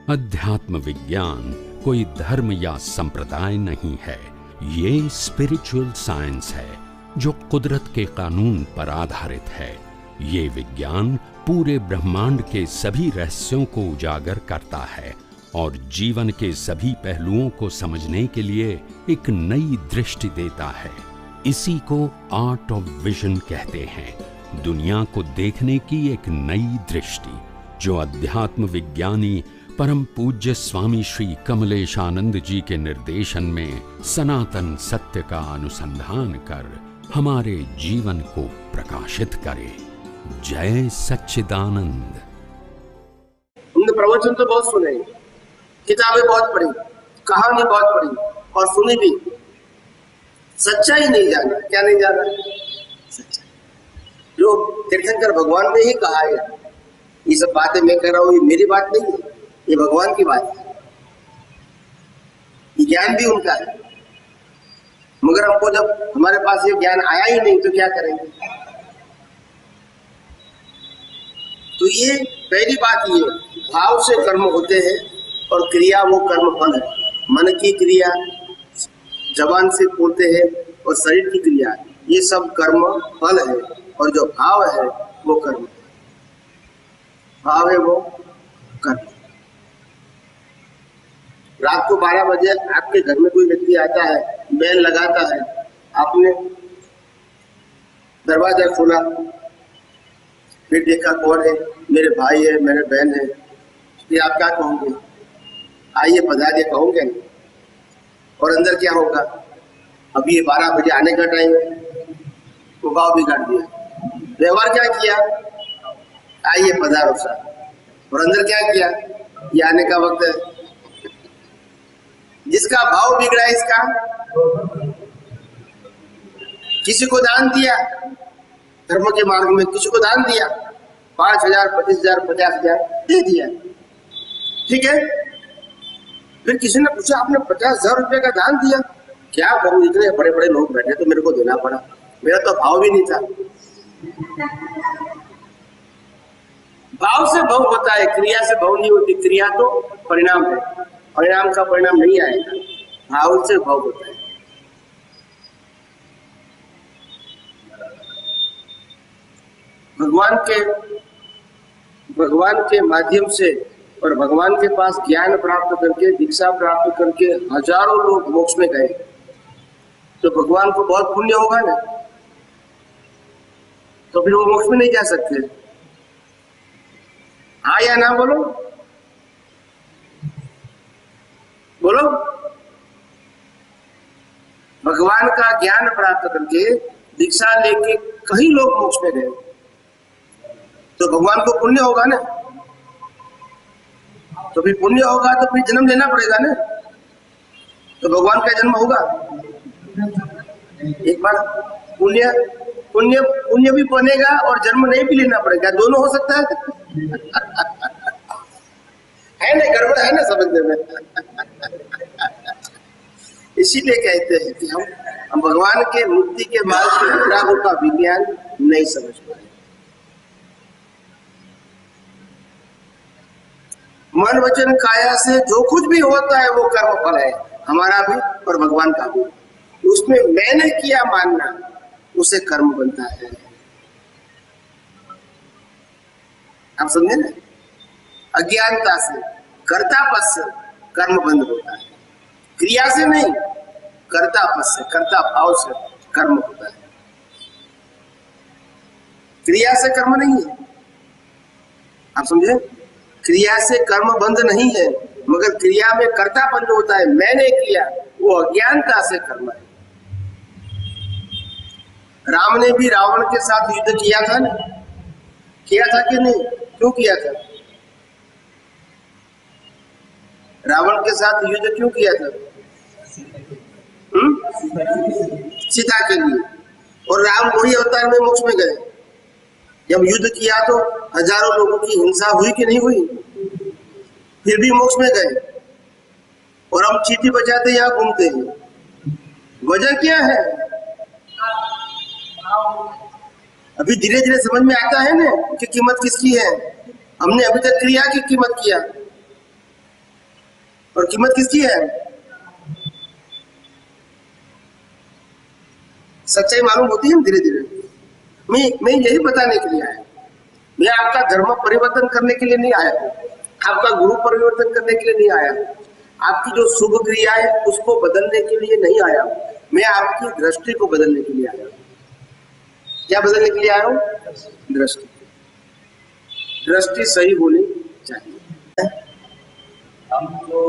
अध्यात्म विज्ञान कोई धर्म या संप्रदाय नहीं है, ये स्पिरिचुअल साइंस है जो कुदरत के कानून पर आधारित है। ये विज्ञान पूरे ब्रह्मांड के सभी रहस्यों को उजागर करता है और जीवन के सभी पहलुओं को समझने के लिए एक नई दृष्टि देता है। इसी को आर्ट ऑफ विजन कहते हैं, दुनिया को देखने की एक नई दृष्टि, जो अध्यात्म विज्ञानी परम पूज्य स्वामी श्री कमलेशानंद जी के निर्देशन में सनातन सत्य का अनुसंधान कर हमारे जीवन को प्रकाशित करे। जय सच्चिदानंद। हमने प्रवचन तो बहुत सुने, किताबें बहुत पढ़ी, कहानी बहुत पढ़ी और सुनी भी, सच्चाई नहीं जाना। क्या नहीं जाना? सच्चाई। जो तीर्थंकर भगवान ने ही कहा है, ये सब बातें मैं कह रहा हूँ, ये मेरी बात नहीं है, ये भगवान की बात है। ये ज्ञान भी उनका है, मगर हमको जब हमारे पास ये ज्ञान आया ही नहीं तो क्या करेंगे? तो ये पहली बात, ये भाव से कर्म होते हैं और क्रिया वो कर्म फल है। मन की क्रिया, जबान से बोलते हैं, और शरीर की क्रिया, ये सब कर्म फल है। और जो भाव है वो कर्म, भाव है वो कर्म। रात को 12 बजे आपके घर में कोई व्यक्ति आता है, बेल लगाता है, आपने दरवाजा खोला, फिर देखा कौन है, मेरे भाई है, मेरे बहन है, फिर आप क्या कहोगे? आइए पधारिए कहोगे नहीं? और अंदर क्या होगा? अभी ये 12 बजे आने का टाइम है, तो भाव बिगाड़ दिया। व्यवहार क्या किया? आइए पधारो साहब। और अंदर क्या किया? ये आने का वक्त है। जिसका भाव बिगड़ा, इसका किसी को दान दिया, धर्म के मार्ग में किसी को दान दिया, 5,000, 25,000, 50,000 दे दिया, ठीक है। फिर किसी ने पूछा, आपने 50,000 रुपए का दान दिया, क्या करूं, इतने बड़े बड़े लोग बैठे तो मेरे को देना पड़ा, मेरा तो भाव भी नहीं था। भाव से भव होता है, क्रिया से भव नहीं होती। क्रिया तो परिणाम है, परिणाम का परिणाम नहीं आएगा, भाव से भव होता है। भगवान के माध्यम से और भगवान के पास ज्ञान प्राप्त करके, दीक्षा प्राप्त करके हजारों लोग मोक्ष में गए, तो भगवान को बहुत पुण्य होगा ना, तो फिर वो मोक्ष में नहीं जा सकते। हाँ या ना बोलो? बोलो। भगवान का ज्ञान प्राप्त करके, दीक्षा लेके कई लोग मोक्ष में गए, तो भगवान को पुण्य होगा ना, तो फिर पुण्य होगा तो फिर जन्म लेना पड़ेगा ना, तो भगवान का जन्म होगा। एक बार पुण्य पुण्य पुण्य भी बनेगा और जन्म नहीं भी लेना पड़ेगा, दोनों हो सकता है। है ना, गड़बड़ है ना समझने में। इसीलिए कहते हैं कि हम भगवान के मुक्ति के मार्ग के विरागों का विज्ञान नहीं समझ पाए। मन वचन काया से जो कुछ भी होता है वो कर्म फल है, हमारा भी और भगवान का भी। उसमें मैंने किया मानना, उसे कर्म बनता है। आप समझे ना? अज्ञानता से, कर्तापद से कर्म बंद होता है, क्रिया से नहीं, कर्तापद से, कर्ता भाव से कर्म होता है। क्रिया से कर्म नहीं है, आप समझे? क्रिया से कर्म बंद नहीं है, मगर क्रिया में कर्ता बंद होता है। मैंने किया, वो अज्ञानता से कर्म है। राम ने भी रावण के साथ युद्ध किया था ना? किया था कि नहीं? क्यों किया था? रावण के साथ युद्ध क्यों किया था? सीता के लिए। और राम वही अवतार में मोक्ष में गए। जब युद्ध किया तो हजारों लोगों की हिंसा हुई कि नहीं हुई? फिर भी मोक्ष में गए। और हम चींटी बजाते यहाँ घूमते हैं, वजह क्या है? अभी धीरे धीरे समझ में आता है ना कि कीमत किसकी है। हमने अभी तक क्रिया की कीमत किया, और कीमत किसकी है? सच्चाई मालूम होती है धीरे धीरे। मैं यही बताने के लिए आया, मैं आपका धर्म परिवर्तन करने के लिए नहीं आया हूँ, आपका गुरु परिवर्तन करने के लिए नहीं आया हूँ, आपकी जो शुभ क्रिया है उसको बदलने के लिए नहीं आया हूँ, मैं आपकी दृष्टि को बदलने के लिए आया हूँ। क्या बदलने के लिए आया हूँ? दृष्टि। दृष्टि सही होनी चाहिए। हम जो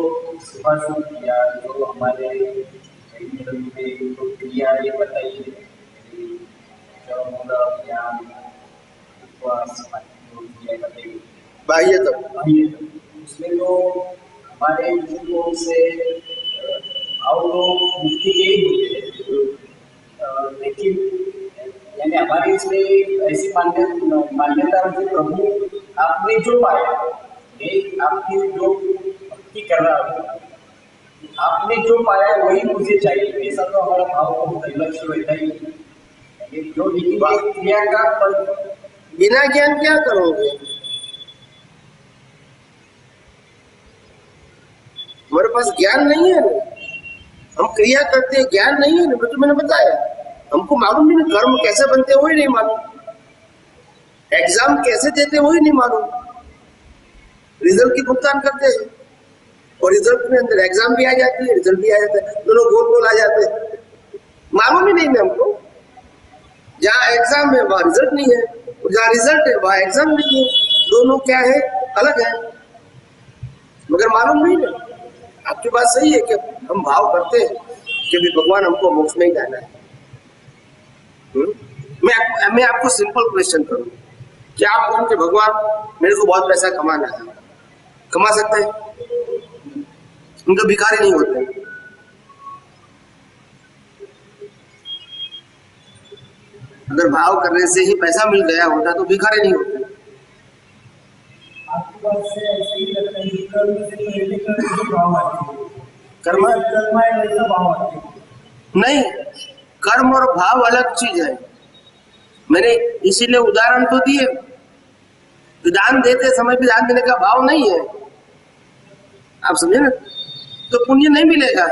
शुभाशुभ किया, जो हमारे क्रिया ये बताइए, बाह्य तो उसमें तो हमारे युगों से भाव तो मुक्ति के ही होते हैं, लेकिन यानी हमारी इसमें ऐसी मान्यता है कि प्रभु आपने जो पाया, मैं आपकी जो भक्ति कर रहा हूँ, आपने जो पाया वही मुझे चाहिए, ऐसा तो हमारा भाव बहुत लक्ष्य रहता ही है। जो क्रिया का फल बिना ज्ञान क्या करोगे? हमारे पास ज्ञान नहीं है, हम क्रिया करते हैं, ज्ञान नहीं है ना, तो मैंने बताया हमको मालूम नहीं, कर्म कैसे बनते वही नहीं मालूम, एग्जाम कैसे देते वही नहीं मालूम, रिजल्ट की भुगतान करते हैं और रिजल्ट में अंदर एग्जाम भी आ जाती है, रिजल्ट भी आ जाता है, दोनों गोल गोल आ जाते हैं, मालूम ही नहीं है हमको। जहाँ एग्जाम है वहाँ रिजल्ट नहीं है, और जहाँ रिजल्ट है वहाँ एग्जाम नहीं है, दोनों क्या है? अलग है, मगर मालूम नहीं है। आपकी बात सही है कि हम भाव करते हैं कि भी भगवान हमको मोक्ष में ही जाना है। मैं आपको सिंपल क्वेश्चन करूं कि आप कहोगे भगवान मेरे को बहुत पैसा कमाना है, कमा सकते हैं? हम तो भिखारी नहीं होते। अगर भाव करने से ही पैसा मिल गया होता तो भिखारी नहीं होते। आपकी बात से ऐसे ही लगता है कि कर्म से पहले कर्म भाव आते हैं, कर्म वैसा भाव आते हैं। नहीं, कर्म और भाव अलग चीज है। मैंने इसीलिए उदाहरण तो दिए, दान देते समय भी दान देने का भाव नहीं है, आप समझे ना, तो पुण्य नहीं मिलेगा।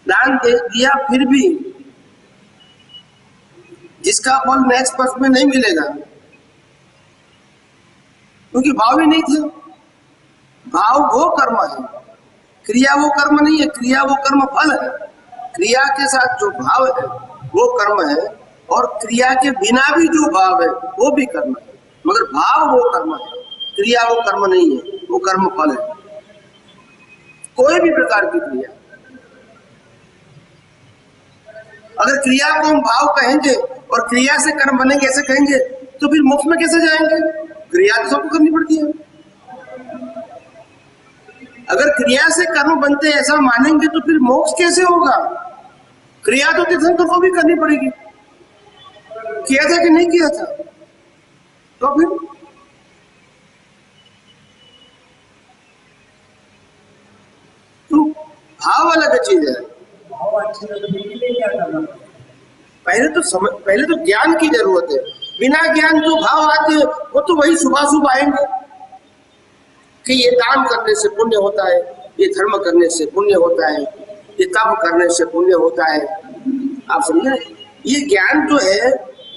दान दे दिया फिर भी जिसका फल नेक्स्ट पक्ष में नहीं मिलेगा, क्योंकि भाव ही नहीं थे। भाव वो कर्म है, क्रिया वो कर्म नहीं है, क्रिया वो कर्म फल है। क्रिया के साथ जो भाव है वो कर्म है, और क्रिया के बिना भी जो भाव है वो भी कर्म है, मगर भाव वो कर्म है, क्रिया वो कर्म नहीं है, वो कर्म फल है। कोई भी प्रकार की क्रिया, अगर क्रिया को हम भाव कहेंगे और क्रिया से कर्म बनेंगे ऐसे कहेंगे, तो फिर मोक्ष में कैसे जाएंगे? क्रिया तो सबको करनी पड़ती है। अगर क्रिया से कर्म बनते ऐसा मानेंगे तो फिर मोक्ष कैसे होगा? क्रिया तो तीर्थंकर को भी करनी पड़ेगी। किया था कि नहीं किया था? तो फिर तो भाव अलग चीज है। पहले तो ज्ञान की जरूरत है। बिना ज्ञान जो भाव आते हैं वो तो वही शुभाशुभ आएंगे कि ये दान करने से पुण्य होता है, ये धर्म करने से पुण्य होता है, ये तप करने से पुण्य होता है। आप समझे? ये ज्ञान जो है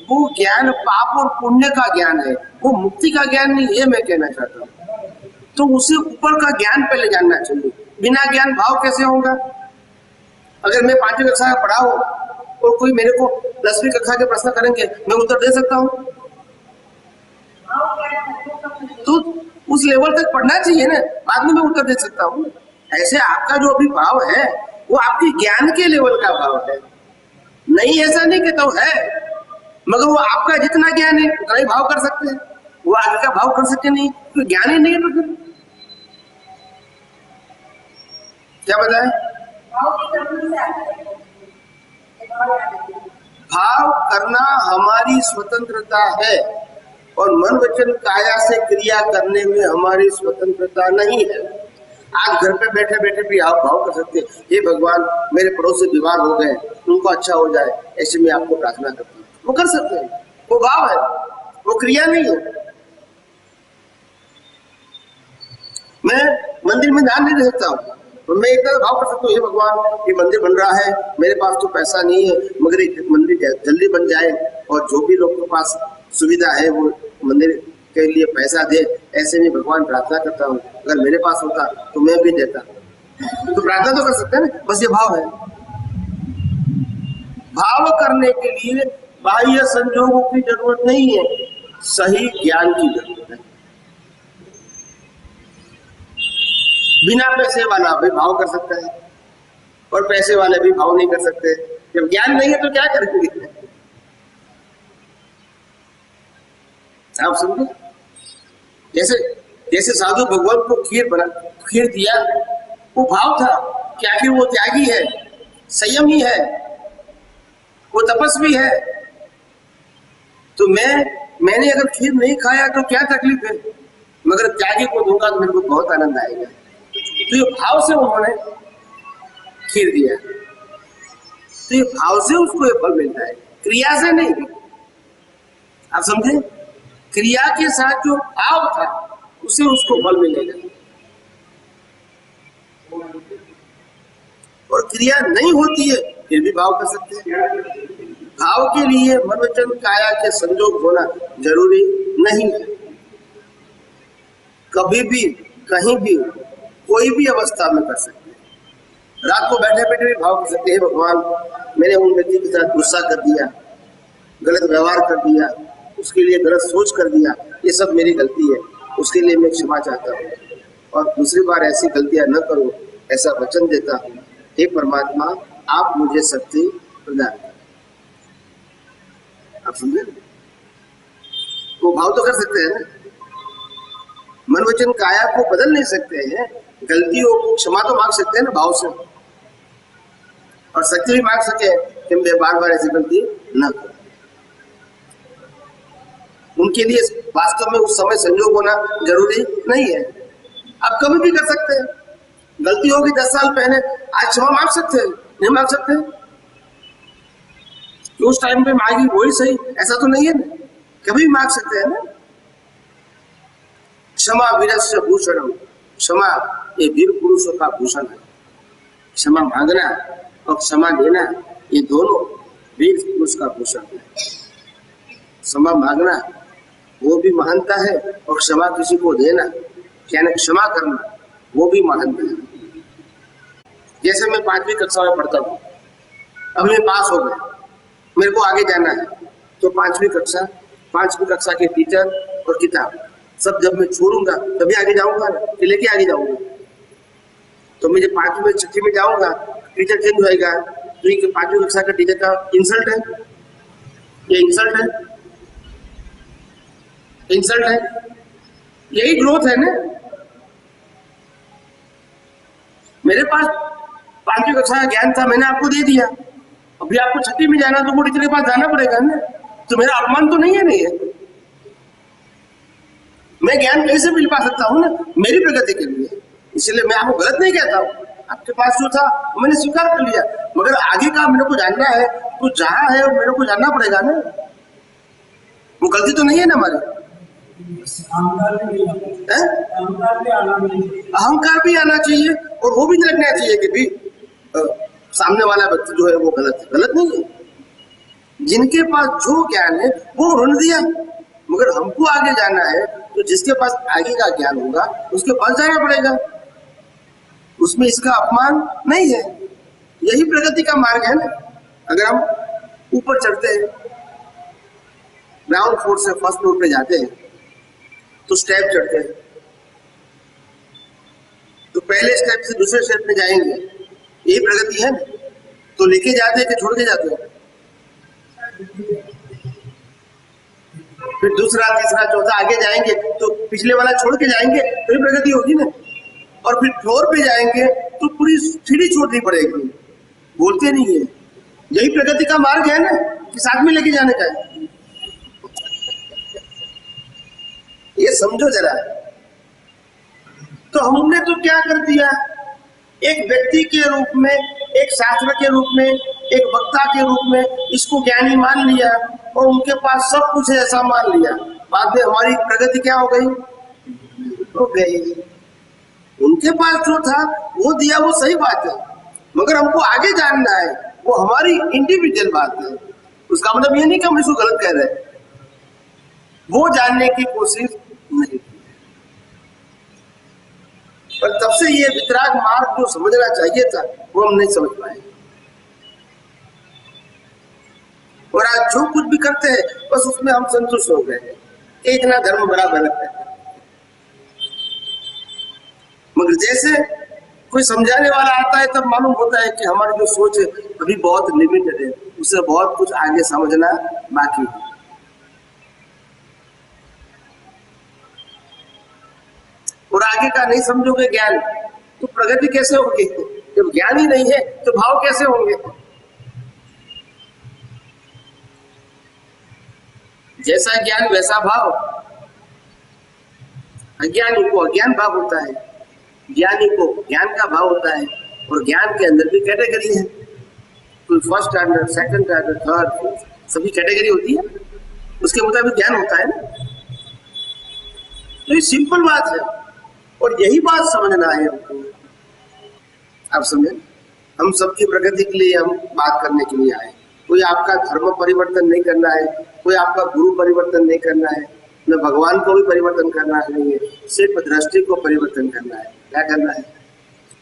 वो ज्ञान पाप और पुण्य का ज्ञान है, वो मुक्ति का ज्ञान नहीं, ये मैं कहना चाहता हूँ। तो उससे ऊपर का ज्ञान पहले जानना चाहिए। बिना ज्ञान भाव कैसे होगा? अगर मैं 5वीं कक्षा का पढ़ा हूँ और कोई मेरे को 10वीं कक्षा के प्रश्न करेंगे, मैं उत्तर दे सकता हूँ? तो उस लेवल तक पढ़ना चाहिए ना, बाद में मैं उत्तर दे सकता हूँ। ऐसे आपका जो अभी भाव है वो आपके ज्ञान के लेवल का भाव है, नहीं ऐसा नहीं कहता हूँ है, मगर वो आपका जितना ज्ञान है उतना ही भाव कर सकते हैं, वो आगे का भाव कर सकते नहीं, तो ज्ञान ही नहीं है। तो फिर क्या बताएं? भाव करना हमारी स्वतंत्रता है, और मन वचन काया से क्रिया करने में हमारी स्वतंत्रता नहीं है। आज घर पे बैठे बैठे भी आप भाव कर सकते हैं, हे भगवान मेरे पड़ोस से बीमार हो गए, उनको अच्छा हो जाए, ऐसे में आपको प्रार्थना करता हूँ, वो कर सकते हैं। वो भाव है, वो क्रिया नहीं है। मैं मंदिर में ध्यान नहीं दे सकता हूँ, तो मैं इतना भाव कर सकता हूँ, हे भगवान ये मंदिर बन रहा है, मेरे पास तो पैसा नहीं है, मगर ये मंदिर जल्दी बन जाए और जो भी लोग के पास सुविधा है वो मंदिर के लिए पैसा दे, ऐसे में भगवान प्रार्थना करता हूँ। अगर मेरे पास होता तो मैं भी देता। तो प्रार्थना तो कर सकते हैं ना, बस ये भाव है। भाव करने के लिए बाह्य संजोगों की जरूरत नहीं है, सही ज्ञान की जरूरत है। बिना पैसे वाला भी भाव कर सकता है और पैसे वाले भी भाव नहीं कर सकते। जब ज्ञान नहीं है तो क्या करेंगे? आप समझे? जैसे साधु भगवान को खीर दिया, वो भाव था क्या कि वो त्यागी है, संयमी है, वो तपस्वी है। तो मैंने अगर खीर नहीं खाया तो क्या तकलीफ है, मगर त्यागी को दूंगा तो मेरे को बहुत आनंद आएगा। तो ये भाव से उन्होंने खीर दिया, तो ये भाव से उसको ये फल मिलता है, क्रिया से नहीं। आप समझे? क्रिया के साथ जो भाव था उसे उसको फल मिलेगा, और क्रिया नहीं होती है फिर भी भाव कर सकते हैं। भाव के लिए मन वचन काया के संजोग होना जरूरी नहीं है। कभी भी कहीं भी कोई भी अवस्था में कर सकते हैं। रात को बैठे बैठे भी भाव कर सकते हैं, भगवान मैंने उन व्यक्ति के साथ गुस्सा कर दिया, गलत व्यवहार कर दिया, उसके लिए गलत सोच कर दिया, ये सब मेरी गलती है, उसके लिए मैं क्षमा चाहता हूँ और दूसरी बार ऐसी गलतियां न करो, ऐसा वचन देता हूँ। हे परमात्मा आप मुझे शक्ति प्रदान करें। आप समझे? वो भाव तो कर सकते हैं ना, मन वचन काया को बदल नहीं सकते हैं, गलतियों को क्षमा तो मांग सकते हैं ना भाव से, और शक्ति भी मांग सके कि मैं बार बार ऐसी गलती न करूं। उनके लिए वास्तव में उस समय संयोग होना जरूरी नहीं है, आप कभी भी कर सकते हैं। गलती होगी 10 साल पहले, आज क्षमा मांग सकते हैं, नहीं मांग सकते तो उस टाइम पे मांगी वही सही, ऐसा तो नहीं है ना, कभी भी मांग सकते हैं ना। क्षमा वीरस्य भूषणम, क्षमा ये वीर पुरुषों का भूषण है। क्षमा मांगना और क्षमा देना ये दोनों वीर पुरुष का भूषण है। क्षमा मांगना वो भी महानता है, और क्षमा किसी को देना यानी क्षमा करना वो भी महानता है। जैसे मैं 5वीं कक्षा में पढ़ता हूँ, अब मैं पास हो गया, मेरे को आगे जाना है, तो 5वीं कक्षा के टीचर और किताब सब जब मैं छोड़ूंगा तभी आगे जाऊंगा ना, कि लेके आगे जाऊंगा। तो मैं जब 5वीं में 6वीं में जाऊंगा, टीचर चेंज होएगा, तो ये 5वीं कक्षा का टीचर का इंसल्ट है, ये इंसल्ट है, इंसल्ट है, यही ग्रोथ है ना। मेरे पास 5वीं कक्षा का ज्ञान था, मैंने आपको दे दिया, अभी आपको 6वीं में जाना तो वो टीचर के पास जाना पड़ेगा ना, तो मेरा अपमान तो नहीं है। नहीं है, मैं ज्ञान कैसे मिल पा सकता हूँ ना, मेरी प्रगति के लिए। इसलिए मैं आपको गलत नहीं कहता हूँ, आपके पास जो था मैंने स्वीकार कर लिया, मगर आगे का मेरे को जानना है, तो जहाँ है मेरे को जानना पड़ेगा ना, वो गलती तो नहीं है ना हमारी। अहंकार भी आना चाहिए, और वो भी लगना चाहिए कि भी सामने वाला व्यक्ति जो है वो गलत नहीं है। जिनके पास जो ज्ञान है वो उन्होंने दिया, मगर हमको आगे जाना है तो जिसके पास आगे का ज्ञान होगा उसके पास जाना पड़ेगा, उसमें इसका अपमान नहीं है। यही प्रगति का मार्ग है ना। अगर हम ऊपर चढ़ते हैं, ग्राउंड फ्लोर से फर्स्ट फ्लोर पे जाते हैं, तो स्टेप चढ़ते हैं, तो पहले स्टेप से दूसरे स्टेप पे जाएंगे, यही प्रगति है ना। तो लेके जाते हैं कि छोड़ के जाते हैं, फिर दूसरा तीसरा चौथा आगे जाएंगे तो पिछले वाला छोड़ के जाएंगे, तो ये प्रगति होगी ना। और फिर फ्लोर पे जाएंगे तो पूरी सीढ़ी छोड़नी पड़ेगी, बोलते नहीं है। यही प्रगति का मार्ग है ना, कि साथ में लेके जाने का है। ये समझो जरा। तो हमने तो क्या कर दिया, एक व्यक्ति के रूप में, एक शास्त्र के रूप में, एक वक्ता के रूप में इसको ज्ञानी मान लिया, और उनके पास सब कुछ है ऐसा मान लिया। बाद में हमारी प्रगति क्या हो गई, रुक गई। उनके पास जो था वो दिया, वो सही बात है, मगर हमको आगे जानना है, वो हमारी इंडिविजुअल बात है। उसका मतलब ये नहीं कि हम इसको गलत कह रहे हैं, वो जानने की कोशिश नहीं की। पर तब से ये वितराग मार्ग जो समझना चाहिए था वो हम नहीं समझ पाए, और आज जो कुछ भी करते हैं बस उसमें हम संतुष्ट हो गए कि इतना धर्म बड़ा गलत है। मगर जैसे कोई समझाने वाला आता है तब मालूम होता है कि हमारी जो सोच है अभी बहुत लिमिटेड है, उसे बहुत कुछ आगे समझना बाकी है। और आगे का नहीं समझोगे ज्ञान तो प्रगति कैसे होगी? जब ज्ञान ही नहीं है तो भाव कैसे होंगे? जैसा ज्ञान वैसा भाव। अज्ञानी को अज्ञान भाव होता है, ज्ञानी को ज्ञान का भाव होता है, और ज्ञान के अंदर भी कैटेगरी है, कोई first standard, second standard, third, सभी कैटेगरी होती है, उसके मुताबिक ज्ञान होता है ना। तो ये सिंपल बात है और यही बात समझना है हमको। आप समझे, हम सबकी प्रगति के लिए हम बात करने के लिए आए। कोई आपका धर्म परिवर्तन नहीं करना है, कोई आपका गुरु परिवर्तन नहीं करना है, न भगवान को भी परिवर्तन करना नहीं है, सिर्फ दृष्टि को परिवर्तन करना है। क्या करना है?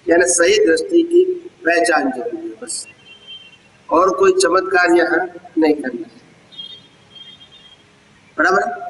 यानी सही दृष्टि की पहचान जरूरी है बस, और कोई चमत्कार यहाँ नहीं करना है। बराबर।